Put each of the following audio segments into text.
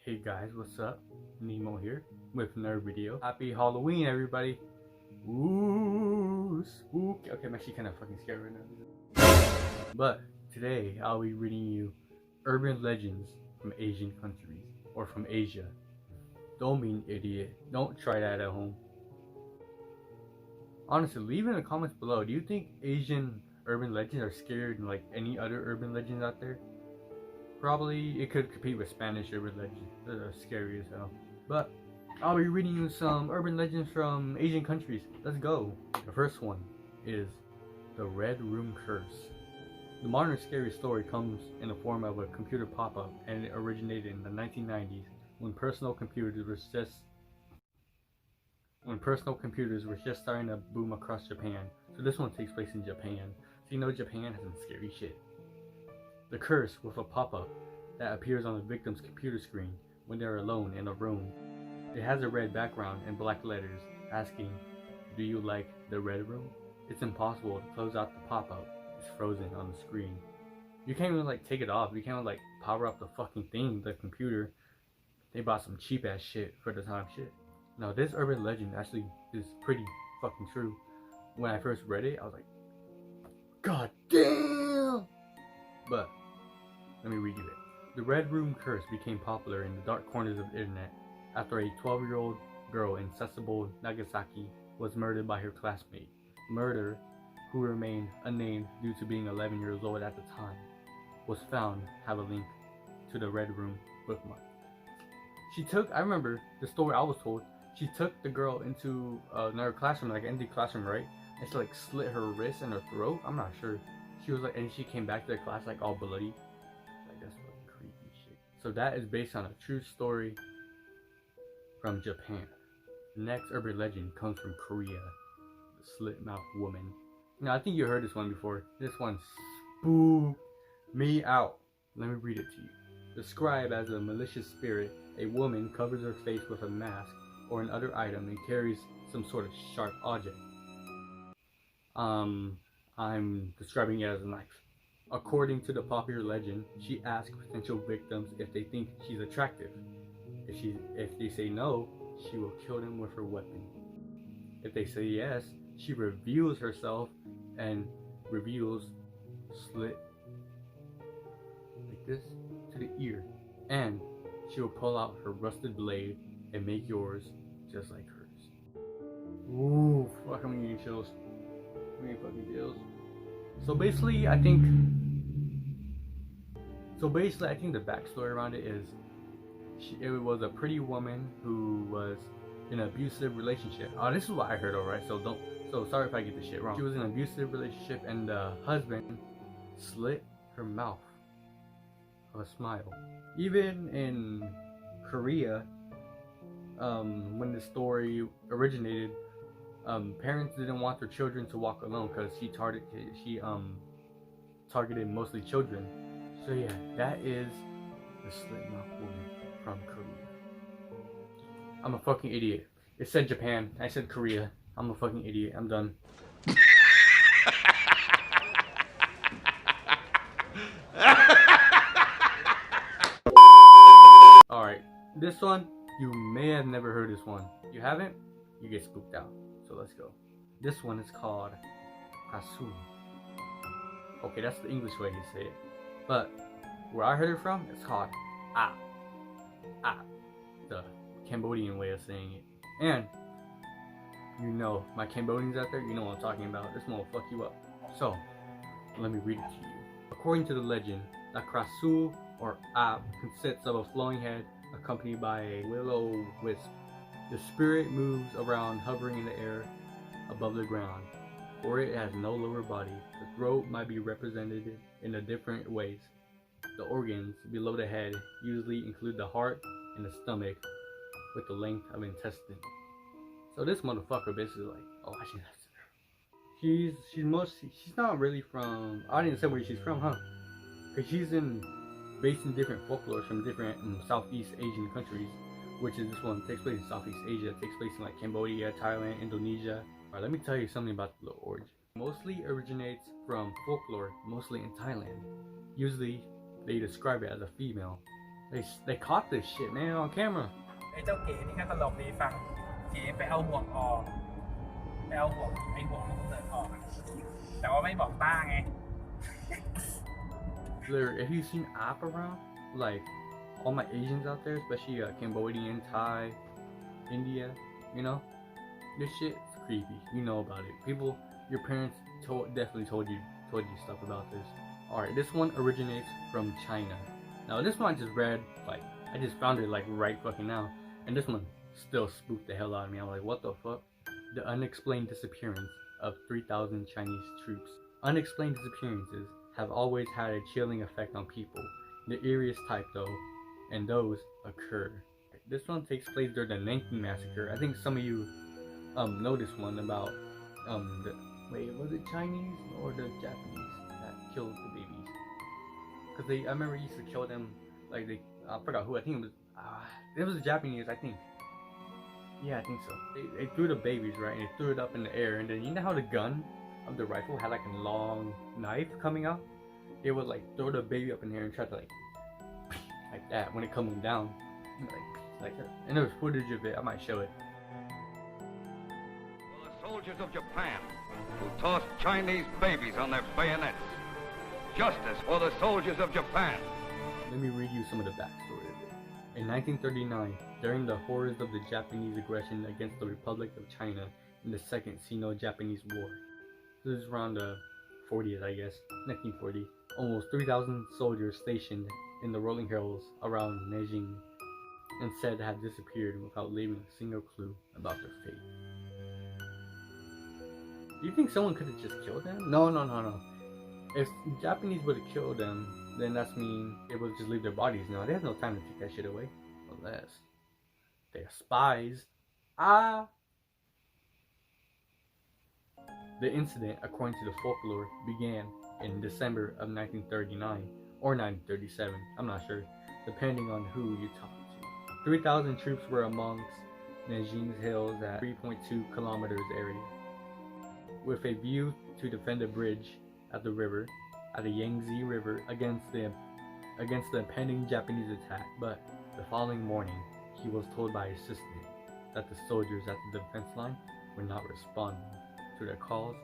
Hey guys, what's up? Nemo here with another video. Happy Halloween, everybody! Ooh, spooky. Okay, I'm actually kind of fucking scared right now. But today I'll be reading you urban legends from Asian countries or from Asia. Don't be an idiot. Don't try that at home. Honestly, leave in the comments below. Do you think Asian urban legends are scarier than like any other urban legends out there? Probably it could compete with Spanish urban legends that are scary as hell. But I'll be reading you some urban legends from Asian countries. Let's go. The first one is the Red Room Curse. The modern scary story comes in the form of a computer pop-up, and it originated in the 1990s when personal computers were just starting to boom across Japan. So this one takes place in Japan. So you know Japan has some scary shit. The curse with a pop-up that appears on the victim's computer screen when they're alone in a room. It has a red background and black letters asking, "Do you like the red room?" It's impossible to close out the pop-up. It's frozen on the screen. You can't even like take it off. You can't like power up the fucking thing, the computer. They bought some cheap ass shit for the time shit. Now this urban legend actually is pretty fucking true. When I first read it, I was like, God damn! But let me read you it. The Red Room Curse became popular in the dark corners of the internet after a 12-year-old girl in Sasebo, Nagasaki was murdered by her classmate. Murder, who remained unnamed due to being 11 years old at the time, was found to have a link to the Red Room bookmark. I remember the story I was told, she took the girl into another classroom, like an empty classroom, right? And she like slit her wrist and her throat. I'm not sure. She was like, and she came back to the class like all bloody. That's fucking creepy shit. So that is based on a true story from Japan. The next urban legend comes from Korea. The slit mouth woman. Now I think you heard this one before. This one spooked me out. Let me read it to you. Described as a malicious spirit, a woman covers her face with a mask or another item and carries some sort of sharp object. I'm describing it as a knife. According to the popular legend, she asks potential victims if they think she's attractive. If they say no, she will kill them with her weapon. If they say yes, she reveals herself and reveals slit like this to the ear, and she will pull out her rusted blade and make yours just like hers. Ooh, fuck, I'm getting chills. I'm getting fucking chills. So basically, I think the backstory around it is it was a pretty woman who was in an abusive relationship. Oh, this is what I heard, alright. So sorry if I get this shit wrong. She was in an abusive relationship, and the husband slit her mouth of a smile. Even in Korea, when the story originated, parents didn't want their children to walk alone because she targeted mostly children. So yeah, that is the slit mouth woman from Korea. I'm a fucking idiot. It said Japan. I said Korea. I'm a fucking idiot. I'm done. Alright, this one, you may have never heard this one. If you haven't, you get spooked out. So let's go. This one is called Kasu. Okay, that's the English way to say it. But where I heard it from, it's called Ah. Ah. The Cambodian way of saying it. And you know, my Cambodians out there, you know what I'm talking about. This one will fuck you up. So, let me read it to you. According to the legend, the Krasu or Ab consists of a flowing head accompanied by a willow wisp. The spirit moves around, hovering in the air above the ground, or it has no lower body. The throat might be represented in a different ways. The organs below the head usually include the heart and the stomach with the length of intestine. So this motherfucker basically like, oh, actually that's her. She's not really from, I didn't say where she's from, huh? Cause she's based in different folklore from different Southeast Asian countries, which is this one takes place in Southeast Asia, takes place in like Cambodia, Thailand, Indonesia. Alright, let me tell you something about the origin. Mostly originates from folklore, mostly in Thailand. Usually they describe it as a female. They caught this shit, man, on camera. ไอ้เจ้าเก๋นี่ก็ตลกดีฟังเก๋ไปเอาห่วงออกไปเอาห่วงไอ้ห่วงของเสิร์ฟออกอะแต่ว่าไม่บอกต้าไง Literally, if you've seen app around, like all my Asians out there, especially Cambodian, Thai, India, you know, this shit's creepy. You know about it. People, your parents definitely told you stuff about this. All right, this one originates from China. Now this one I just read, like I just found it like right fucking now, and this one still spooked the hell out of me. I'm like, what the fuck? The unexplained disappearance of 3,000 Chinese troops. Unexplained disappearances have always had a chilling effect on people. The eeriest type though, and those occur. This one takes place during the Nanking Massacre. I think some of you know this one about was it Chinese or the Japanese that killed the babies? Cause I remember used to kill them, like I forgot who, I think it was the Japanese, I think. Yeah, I think so. They threw the babies, right, and they threw it up in the air, and then you know how the gun of the rifle had like a long knife coming out? They would like throw the baby up in the air and try to like that when it coming down, like that. And there was footage of it. I might show it. For the soldiers of Japan who tossed Chinese babies on their bayonets. Justice for the soldiers of Japan. Let me read you some of the backstory of it. In 1939, during the horrors of the Japanese aggression against the Republic of China in the Second Sino-Japanese War. This is around the 40s, I guess, 1940. Almost 3,000 soldiers stationed in the rolling hills around Nanjing and said had disappeared without leaving a single clue about their fate. You think someone could have just killed them? No. If Japanese would have killed them, then that's mean they would just leave their bodies. No, they have no time to take that shit away. Unless they're spies. The incident, according to the folklore, began in December of 1939 or 1937, I'm not sure, depending on who you talk to. 3,000 troops were amongst Nanjing's hills at 3.2 kilometers area, with a view to defend a bridge at the Yangtze River against the impending Japanese attack. But the following morning, he was told by his assistant that the soldiers at the defense line were not responding to their calls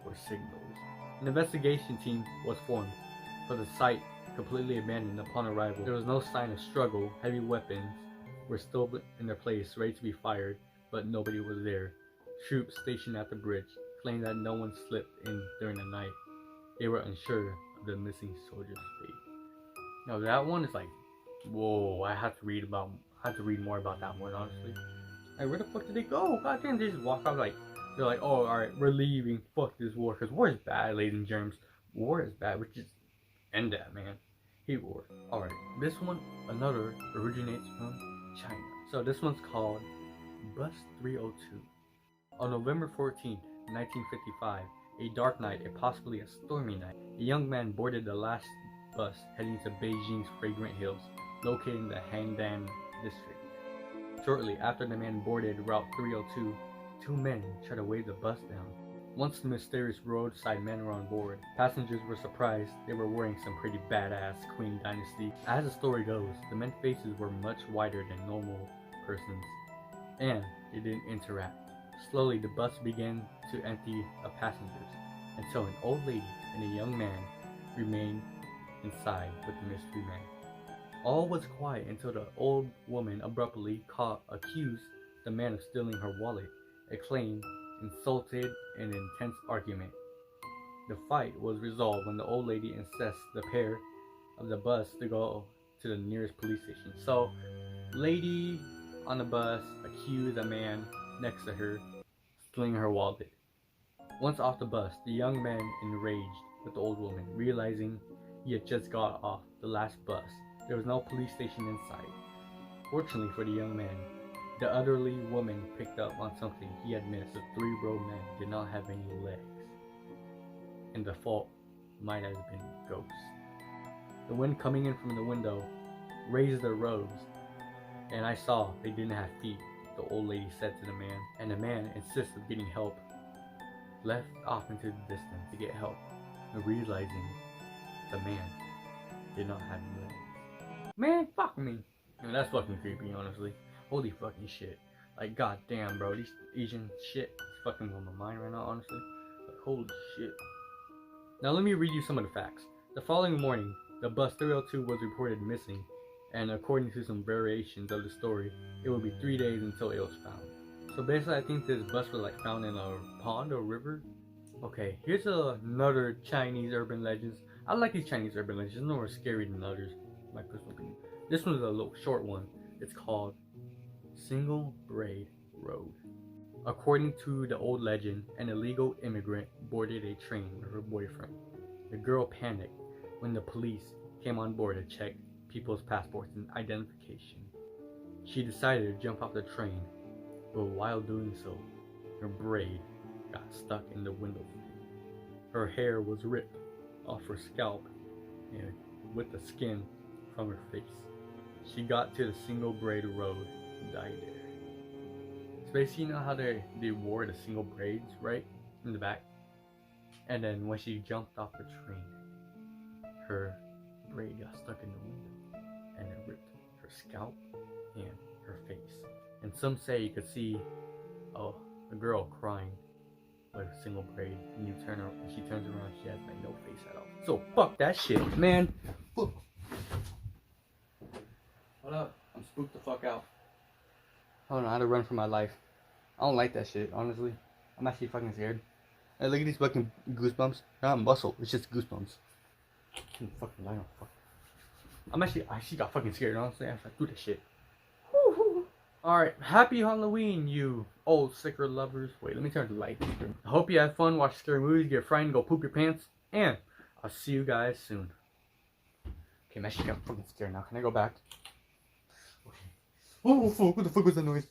or signals. An investigation team was formed, but the site completely abandoned upon arrival. There was no sign of struggle. Heavy weapons were still in their place, ready to be fired, but nobody was there. Troops stationed at the bridge claimed that no one slipped in during the night. They were unsure of the missing soldier's fate. Now that one is like, whoa! I have to read more about that one, honestly. Like, where the fuck did they go? God damn, they just walk out like. They're like, oh, alright, we're leaving. Fuck this war. Because war is bad, ladies and germs. War is bad. We just end that, man. Hate war. Alright, this one, another, originates from China. So this one's called Bus 302. On November 14th, 1955, a dark night and possibly a stormy night, a young man boarded the last bus heading to Beijing's Fragrant Hills, located in the Handan district. Shortly after the man boarded Route 302, two men tried to wave the bus down. Once the mysterious roadside men were on board, passengers were surprised they were wearing some pretty badass Qing Dynasty. As the story goes, the men's faces were much wider than normal persons, and they didn't interact. Slowly the bus began to empty of passengers, until an old lady and a young man remained inside with the mystery man. All was quiet until the old woman abruptly accused the man of stealing her wallet. A claim insulted an intense argument. The fight was resolved when the old lady insists the pair of the bus to go to the nearest police station. So, lady on the bus accused a man next to her stealing her wallet. Once off the bus, the young man enraged with the old woman, realizing he had just got off the last bus. There was no police station in sight. Fortunately for the young man, the elderly woman picked up on something he had missed. The three road men did not have any legs, and the fault might have been ghosts. The wind coming in from the window raised their robes, and I saw they didn't have feet, the old lady said to the man, and the man insisted of getting help, left off into the distance to get help, and realizing the man did not have legs. Man, fuck me. Man, that's fucking creepy, honestly. Holy fucking shit. Like, goddamn, bro. These Asian shit is fucking with my mind right now, honestly. Like, holy shit. Now, let me read you some of the facts. The following morning, the bus 302 was reported missing, and according to some variations of the story, it would be 3 days until it was found. So basically, I think this bus was like found in a pond or river. Okay, here's another Chinese urban legends. I like these Chinese urban legends. They're more scary than others, in my personal opinion. This one's a little short one. It's called Single Braid Road. According to the old legend, an illegal immigrant boarded a train with her boyfriend. The girl panicked when the police came on board to check people's passports and identification. She decided to jump off the train, but while doing so, her braid got stuck in the window frame. Her hair was ripped off her scalp and with the skin from her face. She got to the Single Braid Road and died there. So basically, you know how they wore the single braids, right? In the back? And then when she jumped off the train, her braid got stuck in the window and it ripped her scalp and her face. And some say you could see a girl crying with a single braid, and she turns around, she has like no face at all. So fuck that shit, man. Fuck. Hold up, I'm spooked the fuck out. I don't know how to run for my life. I don't like that shit, honestly. I'm actually fucking scared. Hey, look at these fucking goosebumps. They're not muscle, it's just goosebumps. Fucking lie on fuck. I actually got fucking scared, honestly, after I do that shit. Alright, happy Halloween, you old sicker lovers. Wait, let me turn the light. I hope you had fun, watch scary movies, get frightened, go poop your pants, and I'll see you guys soon. Okay, I'm actually fucking scared now. Can I go back? Okay. Oh fuck, what the fuck was that noise?